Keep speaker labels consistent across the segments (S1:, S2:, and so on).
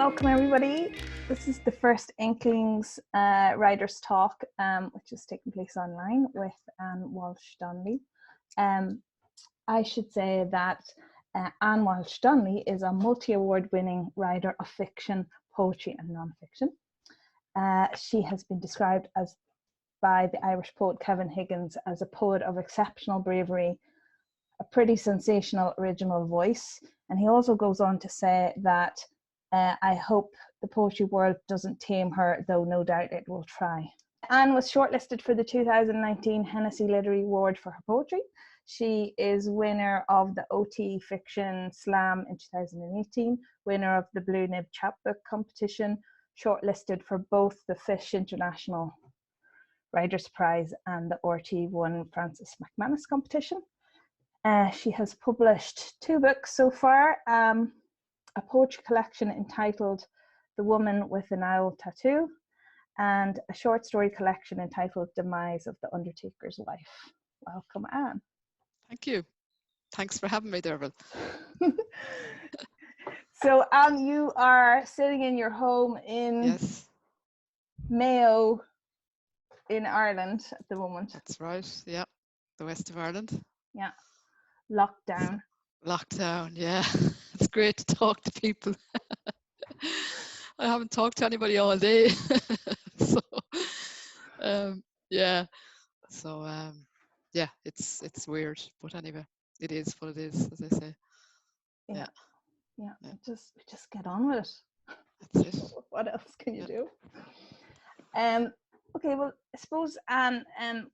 S1: Welcome everybody. This is the first Inklings Writers Talk, which is taking place online with Walsh Donnelly. I should say that Anne Walsh Donnelly is a multi-award winning writer of fiction, poetry and non-fiction. She has been described as by the Irish poet Kevin Higgins as a poet of exceptional bravery, a pretty sensational original voice. And he also goes on to say that I hope the poetry world doesn't tame her, though no doubt it will try. Anne was shortlisted for the 2019 Hennessy Literary Award for her poetry. She is winner of the OT Fiction Slam in 2018, winner of the Blue Nib Chapbook competition, shortlisted for both the Fish International Writers' Prize and the RT1 Francis McManus competition. She has published 2 books so far, a poetry collection entitled The Woman with an Owl Tattoo, and a short story collection entitled Demise of the Undertaker's Wife. Welcome, Anne.
S2: Thank you. Thanks for having me, Derval.
S1: So, Anne, you are sitting in your home in Mayo in Ireland at the moment.
S2: That's right, yeah. The west of Ireland.
S1: Yeah. Lockdown.
S2: Lockdown, yeah. It's great to talk to people. I haven't talked to anybody all day. So, yeah. So, yeah, it's weird. But anyway, it is what it is, as I say.
S1: Yeah. Just get on with it.
S2: That's it.
S1: What else can you do? Okay, well, I suppose, Anne,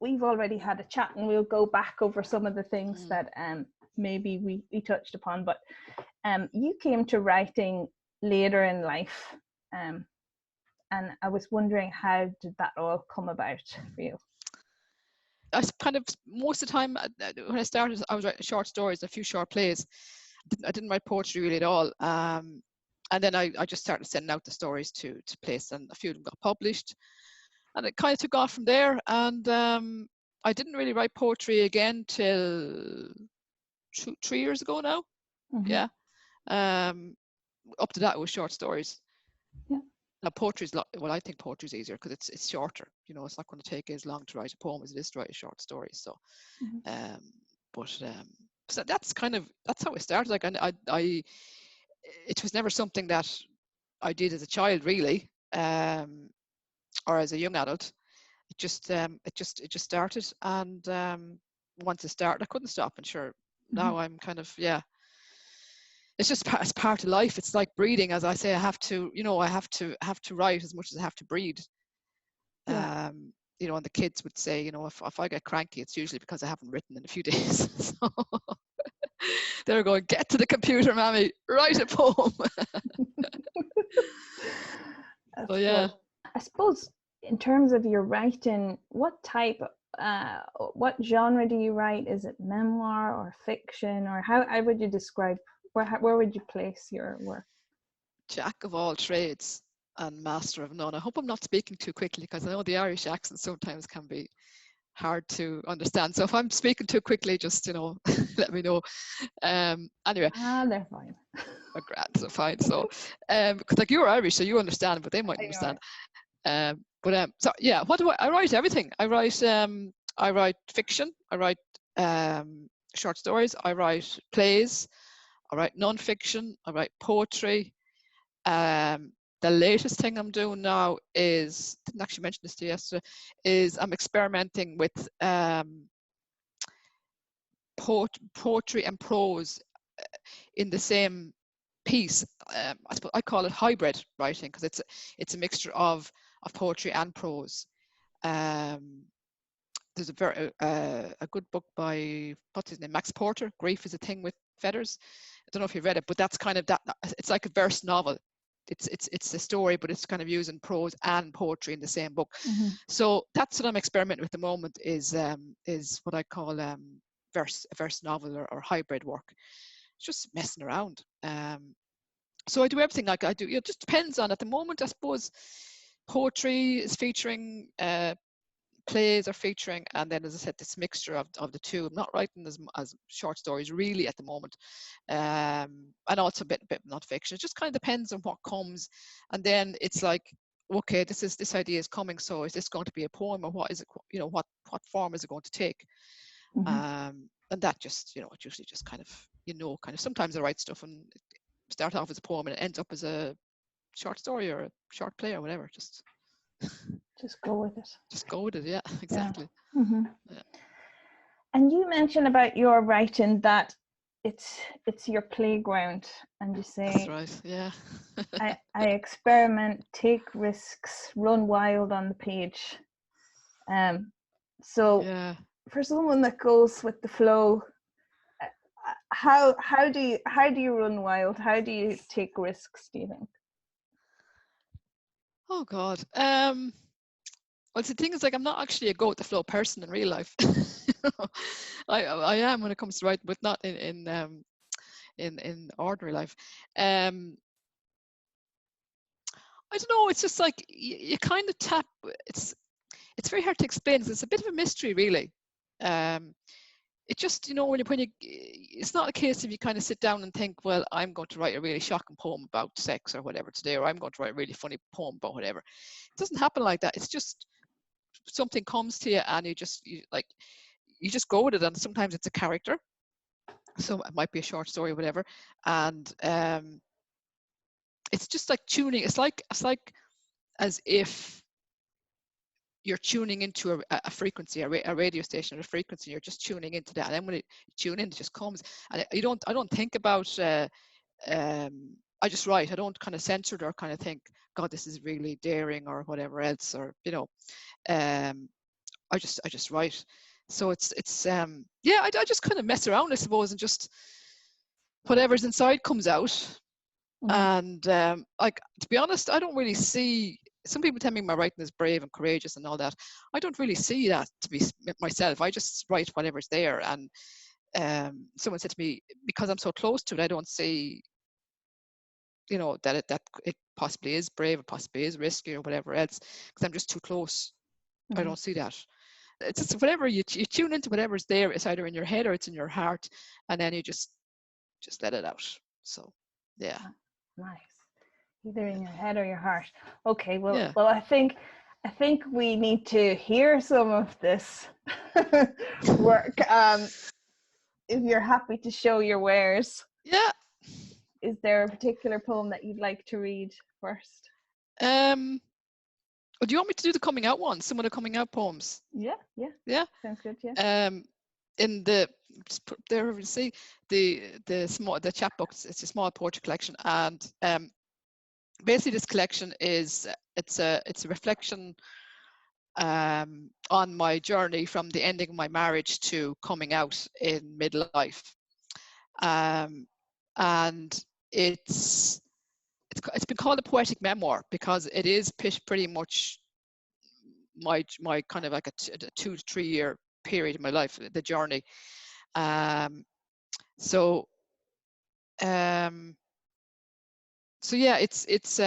S1: we've already had a chat, and we'll go back over some of the things that maybe we touched upon, but you came to writing later in life, and I was wondering, how did that all come about for you?
S2: I kind of, most of the time when I started, I was writing short stories, a few short plays. I didn't write poetry really at all. And then I just started sending out the stories to place, and a few of them got published. And it kind of took off from there. And I didn't really write poetry again till 3 years ago now. Mm-hmm. Yeah. Up to that, it was short stories.
S1: Yeah.
S2: Now poetry is, I think poetry is easier because it's shorter. You know, it's not going to take as long to write a poem as it is to write a short story. So, so that's how it started. Like, it was never something that I did as a child, really, or as a young adult. It just started, and once it started, I couldn't stop. And sure, now I'm kind of, it's just it's part of life. It's like breathing, as I say. I have to write as much as I have to breathe. Yeah. You know, and the kids would say, you know, if I get cranky, it's usually because I haven't written in a few days. So they're going, get to the computer, Mammy, write a poem. So yeah.
S1: I suppose in terms of your writing, what genre do you write? Is it memoir or fiction, or how would you describe, where would you place your work?
S2: Jack of all trades and master of none. I hope I'm not speaking too quickly, because I know the Irish accent sometimes can be hard to understand. So if I'm speaking too quickly, just, you know, let me know. Anyway.
S1: They're fine.
S2: Oh, grand, so fine. So, because like you're Irish, so you understand, but they might understand. So yeah, what do I write? Everything. I write fiction. I write short stories. I write plays. I write non-fiction. I write poetry. The latest thing I'm doing now is, didn't actually mention this to you yesterday, is I'm experimenting with poetry and prose in the same piece. I call it hybrid writing, because it's a mixture of poetry and prose. There's a good book by, what's his name, Max Porter, Grief is a Thing with Feathers. I don't know if you've read it, but that's kind of that. It's like a verse novel. It's a story, but it's kind of using prose and poetry in the same book. So that's what I'm experimenting with at the moment, is what I call a verse novel or hybrid work. It's just messing around. So I do everything. Like I do, it just depends on, at the moment, I suppose poetry is featuring plays are featuring, and then, as I said, this mixture of the two. I'm not writing as short stories really at the moment, and also a bit not fiction. It just kind of depends on what comes, and then it's like, okay, this idea is coming. So is this going to be a poem, or what is it? What form is it going to take? And that just, it usually just kind of sometimes I write stuff and it start off as a poem and it ends up as a short story or a short play or whatever. Just
S1: go with it.
S2: Just go with it. Yeah, exactly. Yeah.
S1: And you mentioned about your writing that it's your playground, and you say,
S2: that's right. Yeah.
S1: I experiment, take risks, run wild on the page. So
S2: Yeah.
S1: for someone that goes with the flow, how do you run wild? How do you take risks, do you think?
S2: Oh God. Well, the thing is, like, I'm not actually a go with the flow person in real life. I am when it comes to writing, but not in ordinary life. I don't know. It's just like you kind of tap. It's very hard to explain. It's a bit of a mystery, really. It just, when you, it's not a case of you kind of sit down and think, well, I'm going to write a really shocking poem about sex or whatever today, or I'm going to write a really funny poem about whatever. It doesn't happen like that. It's just something comes to you and you just go with it. And sometimes it's a character, so it might be a short story or whatever. And it's just like tuning. It's like as if you're tuning into a frequency, a radio station, or a frequency. You're just tuning into that, and then when you tune in, it just comes. And I don't think about. I just write. I don't kind of censor it or kind of think, God, this is really daring or whatever else, or I just write. So it's yeah. I just kind of mess around, I suppose, and just whatever's inside comes out. And like, to be honest, I don't really see. Some people tell me my writing is brave and courageous and all that. I don't really see that to be myself. I just write whatever's there. And someone said to me, because I'm so close to it, I don't see, that it possibly is brave, or possibly is risky, or whatever else, because I'm just too close. I don't see that. It's just whatever you tune into, whatever's there. It's either in your head or it's in your heart, and then you just let it out. So, yeah.
S1: Nice. Either in your head or your heart. Okay, well,
S2: Yeah.
S1: I think we need to hear some of this work. If you're happy to show your wares.
S2: Yeah.
S1: Is there a particular poem that you'd like to read first?
S2: Do you want me to do the coming out one? Some of the coming out poems?
S1: Yeah. Sounds good, yeah.
S2: In the, there you see the chapbook. It's a small poetry collection, and basically this collection is it's a reflection on my journey from the ending of my marriage to coming out in midlife, and it's been called a poetic memoir because it is pretty much my kind of like a 2 to 3 year period in my life, the journey. So yeah, it's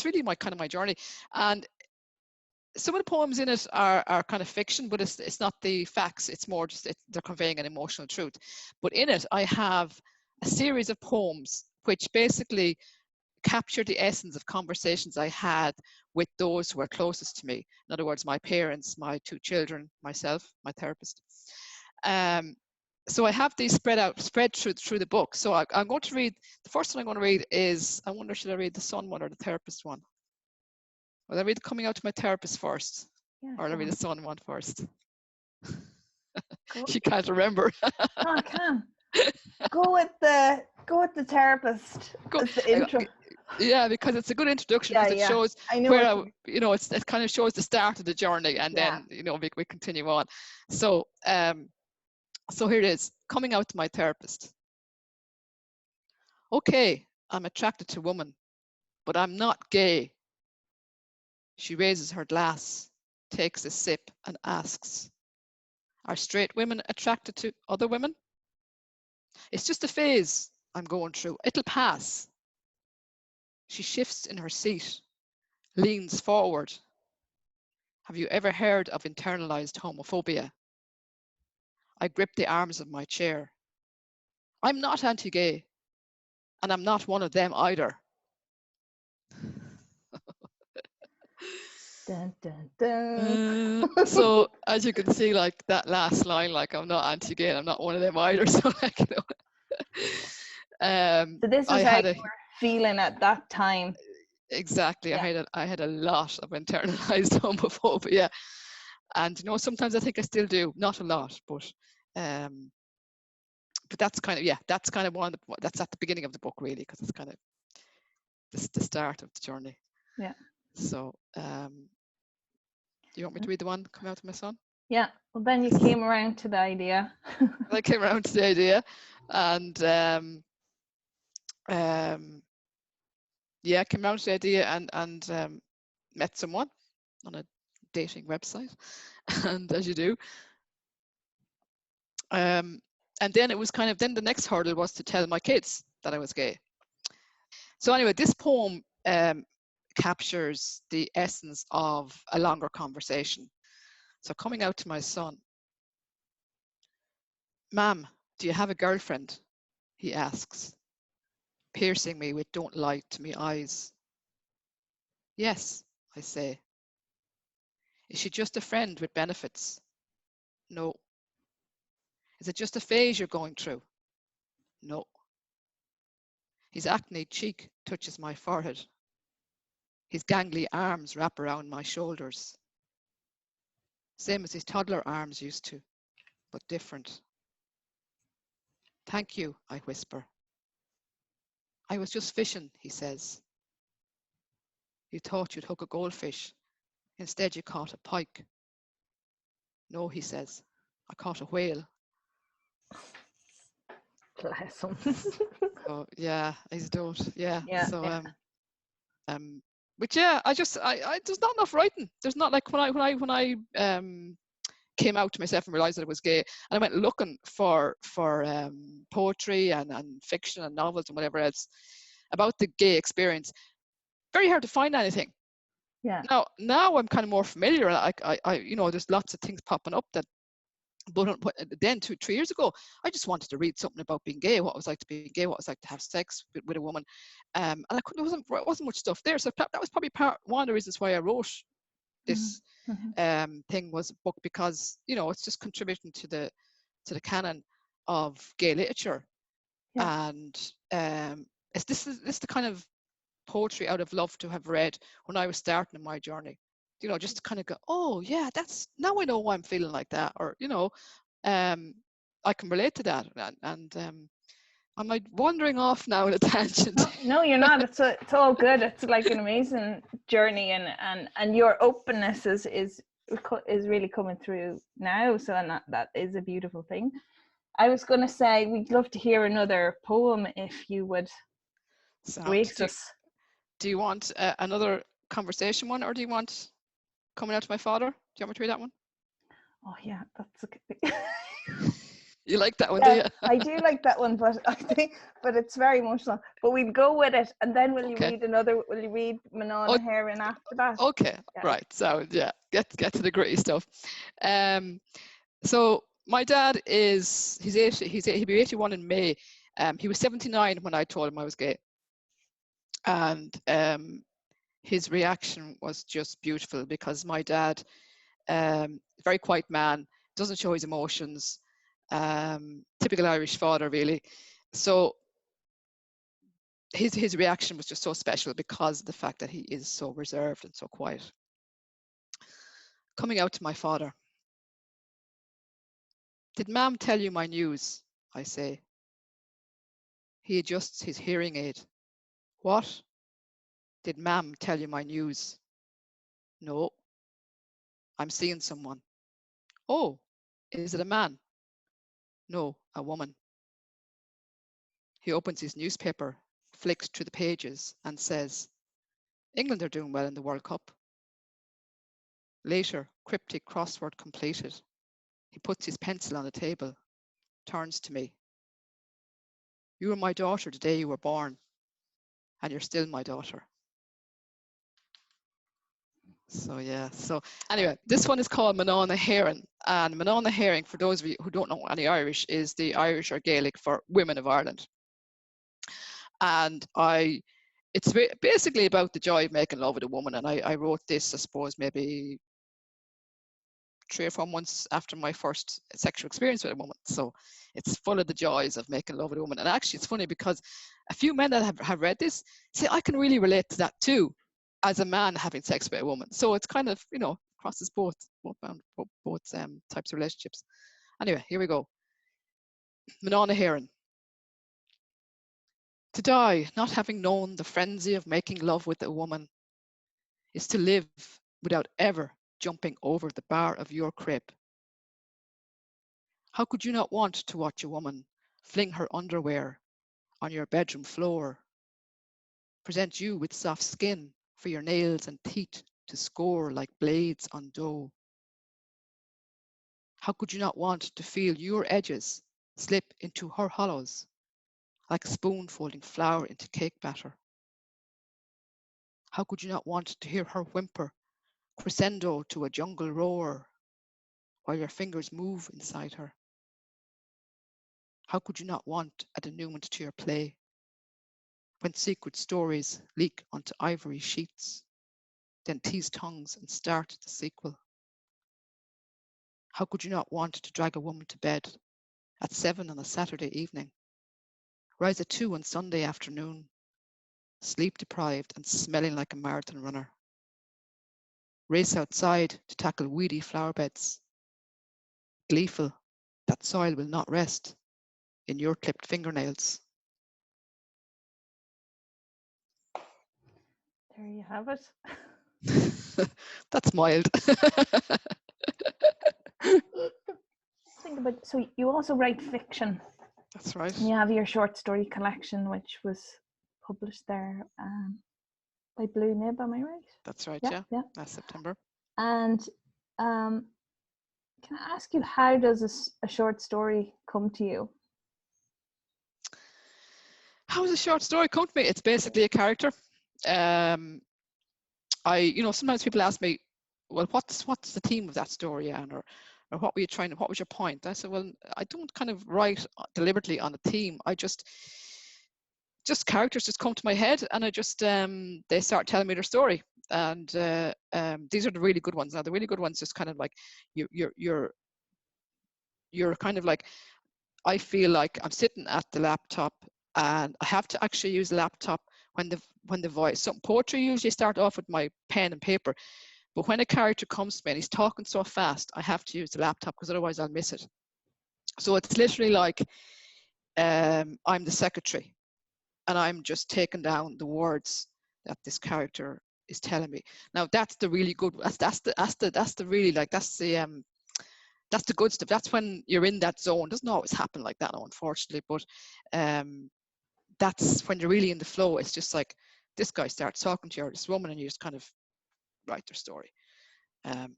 S2: really my kind of my journey. And some of the poems in it are kind of fiction, but it's not the facts. It's more just they're conveying an emotional truth. But in it, I have a series of poems which basically capture the essence of conversations I had with those who were closest to me. In other words, my parents, my 2 children, myself, my therapist. So I have these spread through the book. So I'm going to read, the first one I'm going to read is, I wonder, should I read the son one or the therapist one? Will I read coming out to my therapist first?
S1: Yeah,
S2: or will I read the son one first?
S1: Go.
S2: You can't remember.
S1: No, I can. Go with the therapist. It's the intro.
S2: Yeah, because it's a good introduction, because it shows where it kind of shows the start of the journey, and then we continue on. So so here it is, coming out to my therapist. Okay, I'm attracted to women, but I'm not gay. She raises her glass, takes a sip, and asks, are straight women attracted to other women? It's just a phase I'm going through. It'll pass. She shifts in her seat, leans forward. Have you ever heard of internalized homophobia? I gripped the arms of my chair. I'm not anti-gay, and I'm not one of them either.
S1: Dun, dun, dun.
S2: So as you can see, like that last line, like I'm not anti-gay, and I'm not one of them either. So like, you know,
S1: So this
S2: I
S1: was how
S2: had
S1: you
S2: a
S1: were feeling at that time.
S2: exactly.
S1: Yeah.
S2: I had a lot of internalized homophobia, and you know, sometimes I think I still do, not a lot, um, but that's kind of that's kind of one of the, that's at the beginning of the book really, because it's kind of the start of the journey.
S1: Yeah.
S2: So do you want me to read the one coming out to my son?
S1: Yeah. Well, then you came around to the idea.
S2: I came around to the idea, and yeah, came around to the idea and met someone on a dating website, and as you do. And then it was kind of, then the next hurdle was to tell my kids that I was gay. So anyway, this poem captures the essence of a longer conversation. So coming out to my son, "Ma'am, do you have a girlfriend?" he asks, piercing me with "don't lie to me" eyes. "Yes," I say. "Is she just a friend with benefits?" "No." "Is it just a phase you're going through?" "No." His acne cheek touches my forehead. His gangly arms wrap around my shoulders. Same as his toddler arms used to, but different. "Thank you," I whisper. "I was just fishing," he says. "You thought you'd hook a goldfish. Instead, you caught a pike." "No," he says. "I caught a whale."
S1: Bless him.
S2: Oh, yeah, he's dope. Yeah.
S1: Yeah.
S2: So,
S1: Yeah.
S2: but yeah, I there's not enough writing. There's not like when I came out to myself and realized that I was gay, and I went looking for poetry and fiction and novels and whatever else about the gay experience. Very hard to find anything.
S1: Yeah.
S2: Now I'm kind of more familiar. I you know, there's lots of things popping up that. But then 2-3 years ago, I just wanted to read something about being gay, what it was like to be gay, what it was like to have sex with a woman, and I couldn't. There wasn't much stuff there. So that was probably one of the reasons why I wrote this
S1: Mm-hmm.
S2: thing, was a book, because you know, it's just contributing to the canon of gay literature.
S1: Yeah.
S2: And this is the kind of poetry I would have loved to have read when I was starting in my journey. You know, just to kind of go, oh yeah, that's, now I know why I'm feeling like that, or you know, I can relate to that. And I'm like wandering off now in a tangent.
S1: No, no, you're not. It's all good. It's like an amazing journey, and your openness is really coming through now. So, and that is a beautiful thing. I was going to say we'd love to hear another poem if you would
S2: Sound.
S1: grace us.
S2: Do you want another conversation one, or do you want Coming Out to My Father? Do you want me to read that one?
S1: Oh yeah, that's okay.
S2: You like that one,
S1: Yeah,
S2: do you?
S1: I do like that one, but I think, but it's very emotional. But we'll go with it, and then will you
S2: Okay.
S1: read another? Will you read Manana Heron after that?
S2: Okay,
S1: Yeah.
S2: right. So yeah, get to the gritty stuff. So my dad is, he'll be 81 in May. He was 79 when I told him I was gay, and his reaction was just beautiful, because my dad, very quiet man, doesn't show his emotions, typical Irish father really. So his reaction was just so special, because of the fact that he is so reserved and so quiet. Coming out to my father. "Did Ma'am tell you my news?" I say. He adjusts his hearing aid. "What? Did Ma'am tell you my news?" "No." "I'm seeing someone." "Oh, is it a man?" "No, a woman." He opens his newspaper, flicks through the pages, and says, "England are doing well in the World Cup." Later, cryptic crossword completed. He puts his pencil on the table, turns to me. "You were my daughter the day you were born, and you're still my daughter." So yeah. So anyway, this one is called Manana Heron, and Manana Herring, for those of you who don't know any Irish, is the Irish or Gaelic for Women of Ireland. And it's basically about the joy of making love with a woman. And I wrote this, I suppose, maybe 3 or 4 months after my first sexual experience with a woman. So it's full of the joys of making love with a woman. And actually, it's funny because a few men that have read this say, I can really relate to that too, as a man having sex with a woman. So it's kind of, crosses both types of relationships. Anyway, here we go. Manana Heron. To die, not having known the frenzy of making love with a woman, is to live without ever jumping over the bar of your crib. How could you not want to watch a woman fling her underwear on your bedroom floor, present you with soft skin for your nails and teeth to score like blades on dough? How could you not want to feel your edges slip into her hollows, like a spoon folding flour into cake batter? How could you not want to hear her whimper, crescendo to a jungle roar, while your fingers move inside her? How could you not want a denouement to your play, when secret stories leak onto ivory sheets, then tease tongues and start the sequel? How could you not want to drag a woman to bed at 7 on a Saturday evening, rise at 2 on Sunday afternoon, sleep deprived and smelling like a marathon runner, race outside to tackle weedy flower beds, gleeful that soil will not rest in your clipped fingernails?
S1: There you have it.
S2: That's mild.
S1: Think about, so you also write fiction.
S2: That's right.
S1: You have your short story collection, which was published there by Blue Nib, am I right?
S2: That's right,
S1: Yeah.
S2: last September.
S1: And can I ask you, how does a short story come to you?
S2: How does a short story come to me? It's basically a character. Sometimes people ask me, well, what's the theme of that story, Anne, or what was your point? I said, well, I don't kind of write deliberately on a theme. I just characters just come to my head, and I just they start telling me their story. And these are the really good ones. Now, the really good ones just kind of like you're kind of like, I feel like I'm sitting at the laptop and I have to actually use the laptop when the voice. Some poetry usually start off with my pen and paper, but when a character comes to me and he's talking so fast, I have to use the laptop because otherwise I'll miss it. So it's literally like I'm the secretary and I'm just taking down the words that this character is telling me. Now that's the really good. That's the really, like, that's the good stuff. That's when you're in that zone. It doesn't always happen like that, unfortunately, but that's when you're really in the flow. It's just like this guy starts talking to you, or this woman, and you just kind of write their story.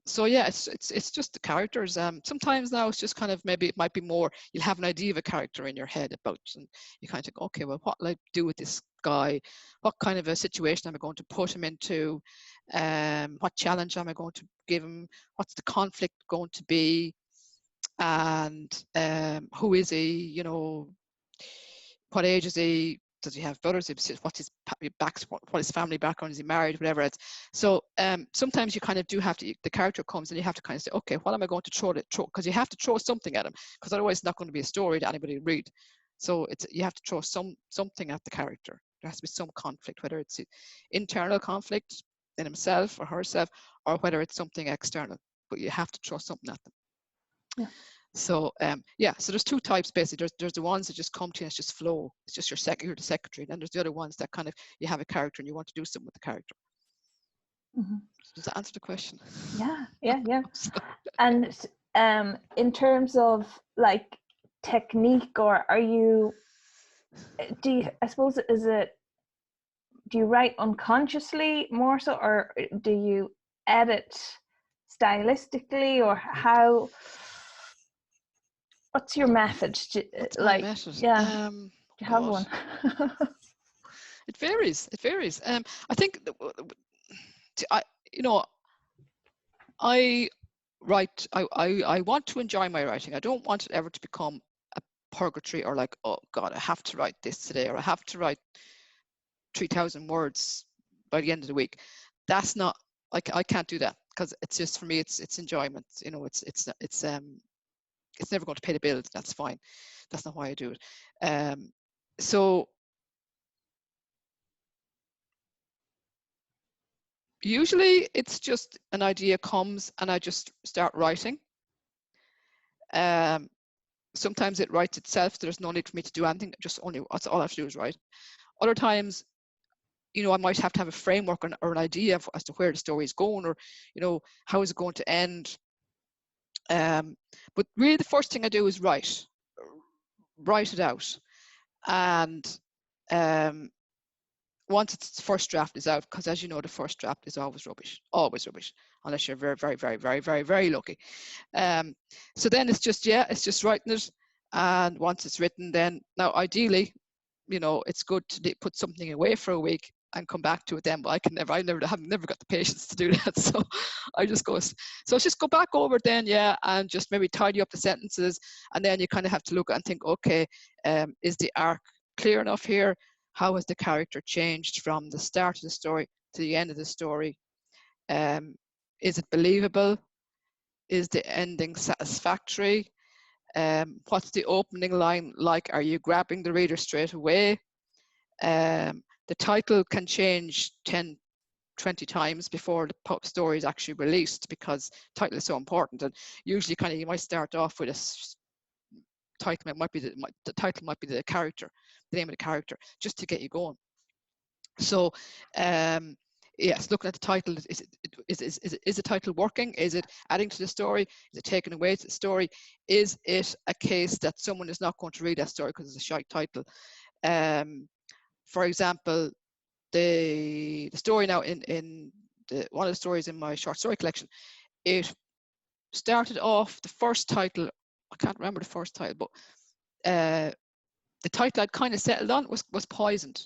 S2: So yeah, it's just the characters. Sometimes now it's just kind of, maybe it might be more, you'll have an idea of a character in your head about, and you kind of think, okay, well, what will I do with this guy? What kind of a situation am I going to put him into? What challenge am I going to give him? What's the conflict going to be? And who is he? What age is he? Does he have brothers? What's his what his family background? Is he married? Whatever it's. So sometimes you kind of do have to. The character comes and you have to kind of say, okay, what am I going to throw? Because you have to throw something at him, because otherwise it's not going to be a story that anybody will read. So you have to throw something at the character. There has to be some conflict, whether it's internal conflict in himself or herself, or whether it's something external. But you have to throw something at them.
S1: Yeah.
S2: So so there's two types basically. There's the ones that just come to you and it's just flow. It's just you're the secretary. And then there's the other ones that kind of, you have a character and you want to do something with the character.
S1: Mm-hmm.
S2: Does that answer the question?
S1: Yeah. And in terms of like technique, or do you write unconsciously more so, or do you edit stylistically, or what's your method?
S2: What's my method?
S1: Yeah, do you have one?
S2: It varies. I think I write, I want to enjoy my writing. I don't want it ever to become a purgatory, or like, oh God, I have to write this today, or I have to write 3,000 words by the end of the week. That's not, I can't do that, because it's just, for me, it's enjoyment. You know, it's never going to pay the bills. That's fine. That's not why I do it. So usually it's just an idea comes and I just start writing. Sometimes it writes itself. There's no need for me to do anything. That's all I have to do is write. Other times, you know, I might have to have a framework or an idea as to where the story is going, or, you know, how is it going to end. But really, the first thing I do is write it out. And once the first draft is out, because as you know, the first draft is always rubbish, unless you're very, very, very, very, very, very lucky. So then it's just writing it. And once it's written, then now ideally, you know, it's good to put something away for a week and come back to it then, but I've never got the patience to do that. So I just go back over it then, and just maybe tidy up the sentences. And then you kind of have to look and think, okay, is the arc clear enough here? How has the character changed from the start of the story to the end of the story? Is it believable? Is the ending satisfactory? What's the opening line like? Are you grabbing the reader straight away? The title can change 10, 20 times before the story is actually released, because title is so important. And usually you might start off with a title. The title might be the character, the name of the character, just to get you going. So yes, looking at the title, is the title working? Is it adding to the story? Is it taking away to the story? Is it a case that someone is not going to read that story because it's a shite title? For example, the story now in one of the stories in my short story collection, it started off, the first title, I can't remember the first title, but the title I'd kind of settled on was Poisoned.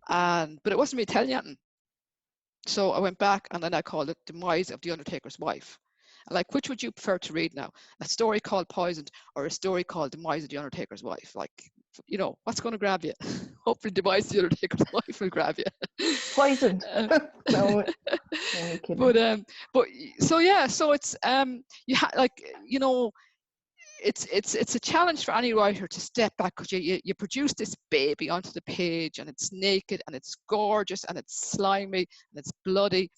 S2: But it wasn't me telling you anything. So I went back and then I called it Demise of the Undertaker's Wife. Like, which would you prefer to read now? A story called Poisoned or a story called Demise of the Undertaker's Wife? Like, you know, what's going to grab you? Hopefully Demise of the Undertaker's Wife will grab you.
S1: Poisoned. No,
S2: but so yeah, so it's it's a challenge for any writer to step back, because you produce this baby onto the page and it's naked and it's gorgeous and it's slimy and it's bloody,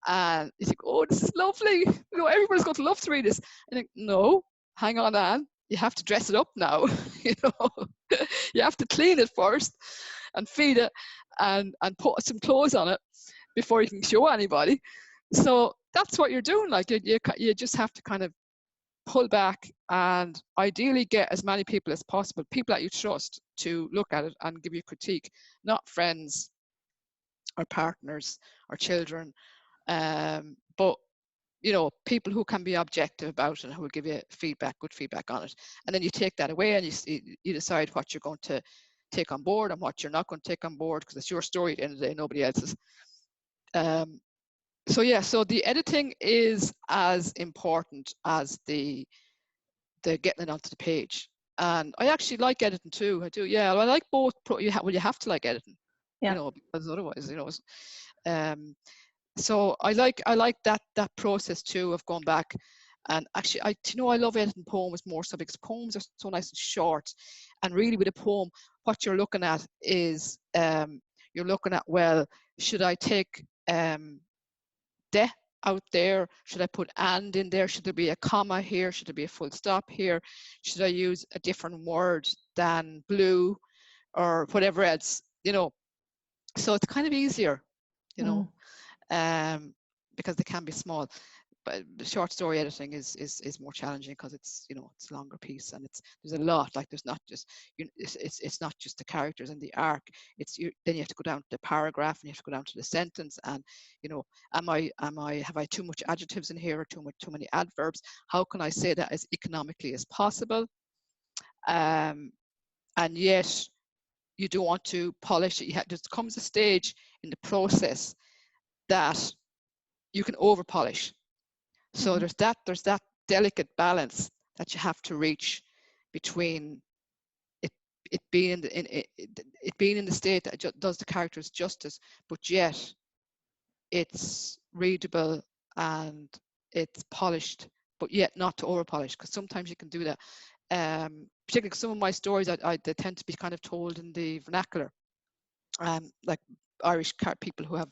S2: and you think, oh, this is lovely, you know, everybody's going to love to read this. And you think, no, hang on, Anne, you have to dress it up now. You know, you have to clean it first and feed it and put some clothes on it before you can show anybody. So that's what you're doing. Like, you just have to kind of pull back and ideally get as many people as possible, people that you trust, to look at it and give you critique, not friends or partners or children, but you know, people who can be objective about it and who will give you feedback, good feedback on it. And then you take that away and you decide what you're going to take on board and what you're not going to take on board, because it's your story at the end of the day, nobody else's. So yeah, so the editing is as important as the getting it onto the page. And I actually like editing too. I do. Yeah, I like both. You have to like editing, you know, because otherwise, you know. So I like that process too of going back. And actually, I love editing poems more so, because poems are so nice and short. And really, with a poem, what you're looking at is you're looking at, well, should I take de out there? Should I put and in there? Should there be a comma here? Should there be a full stop here? Should I use a different word than blue or whatever else? You know, so it's kind of easier, you know, because they can be small. But the short story editing is more challenging, because it's, you know, it's a longer piece, and there's a lot. Like, there's not just, it's not just the characters and the arc. Then you have to go down to the paragraph and you have to go down to the sentence, and, you know, have I too much adjectives in here or too many adverbs? How can I say that as economically as possible? And yet you don't want to polish it. There comes a stage in the process that you can over polish. So there's that delicate balance that you have to reach between it it being it being in the state that does the characters justice, but yet it's readable and it's polished, but yet not to over polish, because sometimes you can do that. Particularly 'cause some of my stories, they tend to be kind of told in the vernacular, like Irish people who have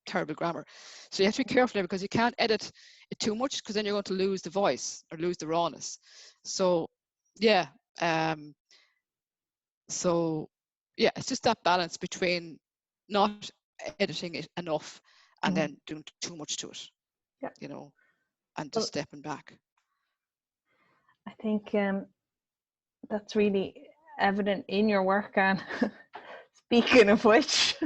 S2: terrible grammar. So you have to be careful there, because you can't edit it too much, because then you're going to lose the voice or lose the rawness. So yeah, so yeah, it's just that balance between not editing it enough and then doing too much to it,
S1: Yeah.
S2: you know, and just stepping back.
S1: I think that's really evident in your work, Anne. Speaking of which,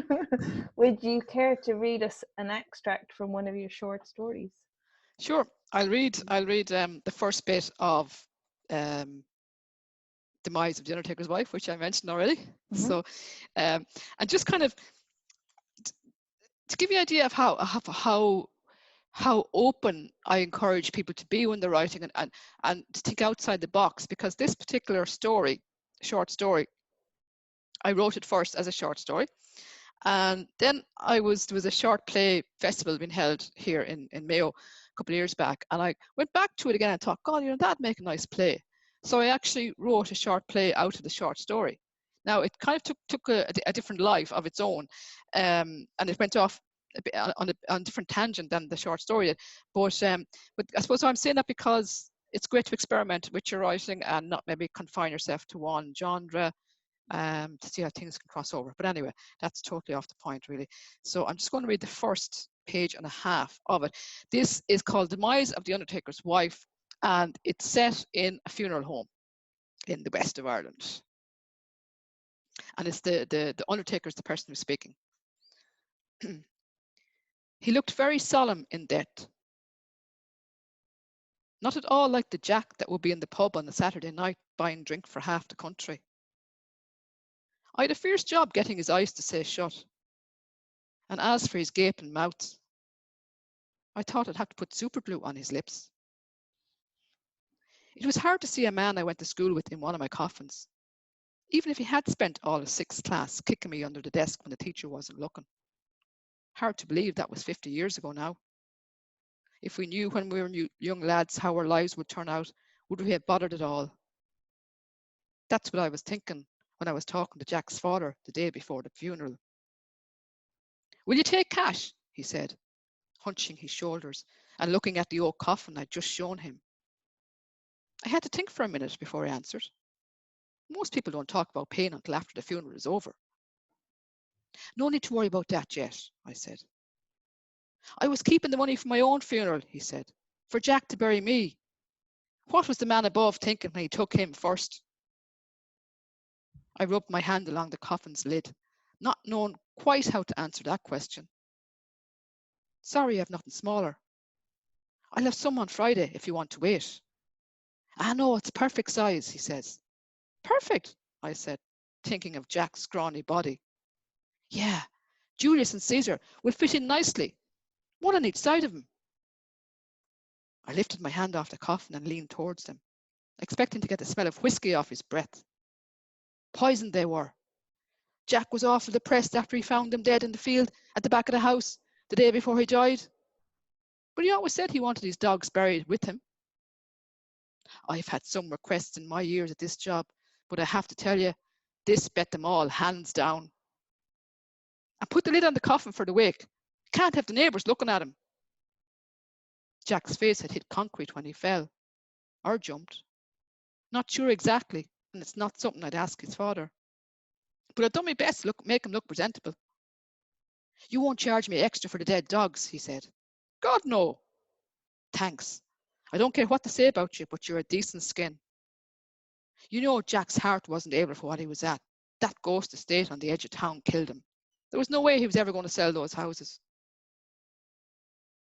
S1: would you care to read us an extract from one of your short stories?
S2: Sure, I'll read the first bit of Demise of the Undertaker's Wife, which I mentioned already. So, and just kind of to give you an idea of how open I encourage people to be when they're writing, and to think outside the box, because this particular story, short story, I wrote it first as a short story, and then there was a short play festival being held here in Mayo a couple of years back, and I went back to it again and thought, God, that'd make a nice play. So I actually wrote a short play out of the short story. Now it kind of took a different life of its own, and it went off a bit on a different tangent than the short story did. But I suppose I'm saying that because it's great to experiment with your writing and not maybe confine yourself to one genre, to see how things can cross over. But anyway, that's totally off the point, really. So I'm just going to read the first page and a half of it. This is called Demise of the Undertaker's Wife, and it's set in a funeral home in the west of Ireland. And it's the Undertaker's the person who's speaking. He looked very solemn in death. Not at all like the Jack that would be in the pub on a Saturday night buying drink for half the country. I had a fierce job getting his eyes to say shut. And as for his gaping mouth, I thought I'd have to put super glue on his lips. It was hard to see a man I went to school with in one of my coffins, even if he had spent all of sixth class kicking me under the desk when the teacher wasn't looking. Hard to believe that was 50 years ago now. If we knew when we were young lads how our lives would turn out, would we have bothered at all? That's what I was thinking when I was talking to Jack's father the day before the funeral. Will you take cash? He said, hunching his shoulders and looking at the oak coffin I'd just shown him. I had to think for a minute before I answered. Most people don't talk about paying until after the funeral is over. No need to worry about that yet, I said. I was keeping the money for my own funeral, he said, for Jack to bury me. What was the man above thinking when he took him first? I rubbed my hand along the coffin's lid, not knowing quite how to answer that question. Sorry, I've nothing smaller. I'll have some on Friday if you want to wait. Ah, no, it's perfect size, he says. Perfect, I said, thinking of Jack's scrawny body. Yeah, Julius and Caesar will fit in nicely, one on each side of him. I lifted my hand off the coffin and leaned towards them, expecting to get the smell of whiskey off his breath. Poisoned they were. Jack was awful depressed after he found them dead in the field at the back of the house the day before he died. But he always said he wanted his dogs buried with him. I've had some requests in my years at this job, but I have to tell you, this bet them all, hands down. And put the lid on the coffin for the wake. Can't have the neighbours looking at him. Jack's face had hit concrete when he fell, or jumped. Not sure exactly, and it's not something I'd ask his father. But I've done my best to make him look presentable. You won't charge me extra for the dead dogs, he said. God, no. Thanks. I don't care what they say about you, but you're a decent skin. You know Jack's heart wasn't able for what he was at. That ghost estate on the edge of town killed him. There was no way he was ever going to sell those houses.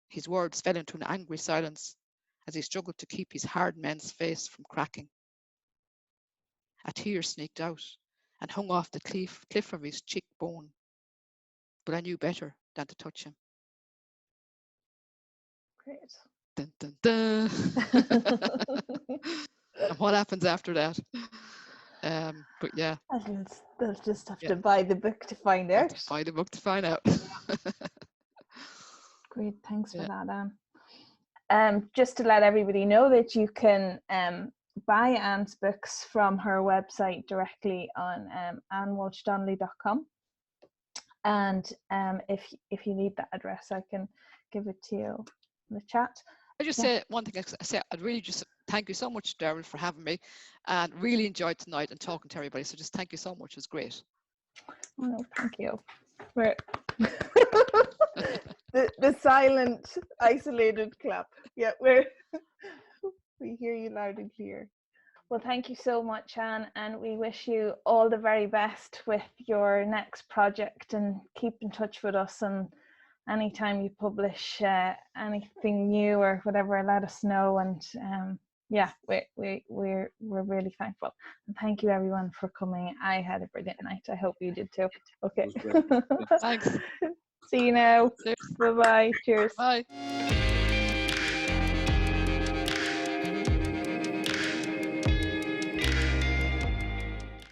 S2: His words fell into an angry silence as he struggled to keep his hard men's face from cracking. A tear sneaked out and hung off the cliff of his cheekbone, but I knew better than to touch him.
S1: Great.
S2: Dun, dun, dun. And what happens after that? But yeah,
S1: They'll just have
S2: yeah,
S1: to buy the book to find
S2: have to
S1: out.
S2: buy the book to find out.
S1: Great, thanks for
S2: Yeah.
S1: that, Anne. Just to let everybody know that you can buy Anne's books from her website directly on annewalshdonnelly.com. And if you need that address, I can give it to you in the chat.
S2: I just say one thing. I say I'd really just thank you so much, Darren, for having me, and really enjoyed tonight and talking to everybody. So just thank you so much. It was great.
S1: Oh, no, thank you. We're the silent, isolated clap. Yeah, we hear you loud and clear. Well, thank you so much, Anne, and we wish you all the very best with your next project, and keep in touch with us, and anytime you publish anything new or whatever, let us know. And yeah, we're really thankful. And thank you everyone for coming. I had a brilliant night. I hope you did too. Okay.
S2: Thanks.
S1: See you now.
S2: Cheers.
S1: Bye-bye. Cheers.
S2: Bye.